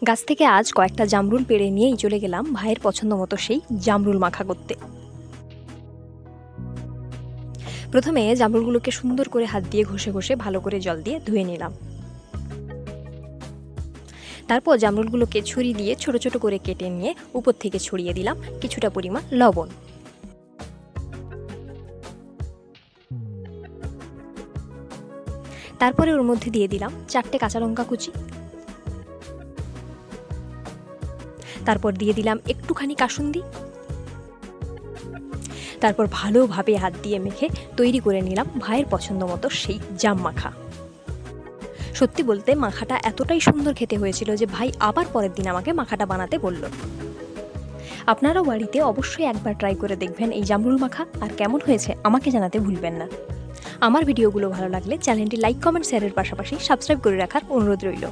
গাছ থেকে আজ কয়েকটা জামরুল পেড়ে নিয়েই চলে গেলাম ভাইয়ের পছন্দ মতো সেই জামরুল মাখা করতে। প্রথমে জামরুলগুলোকে সুন্দর করে হাত দিয়ে ঘষে ঘষে ভালো করে জল দিয়ে ধুয়ে নিলাম। তারপর জামরুলগুলোকে ছুরি দিয়ে ছোট ছোট করে কেটে নিয়ে উপর থেকে ছড়িয়ে দিলাম কিছুটা পরিমাণ লবণ। তারপরে ওর মধ্যে দিয়ে দিলাম 4টে কাঁচা লঙ্কা কুচি। তারপর দিয়ে দিলাম একটুখানি কাসুন্দি। তারপর ভালোভাবে হাত দিয়ে মেখে তৈরি করে নিলাম ভাইয়ের পছন্দ মতো সেই জাম মাখা। সত্যি বলতে মাখাটা এতটাই সুন্দর খেতে হয়েছিল যে ভাই আবার পরের দিন আমাকে মাখাটা বানাতে বলল। আপনারাও বাড়িতে অবশ্যই একবার ট্রাই করে দেখবেন এই জামরুল মাখা, আর কেমন হয়েছে আমাকে জানাতে ভুলবেন না। আমার ভিডিওগুলো ভালো লাগলে চ্যানেলটি লাইক, কমেন্ট, শেয়ারের পাশাপাশি সাবস্ক্রাইব করে রাখার অনুরোধ রইল।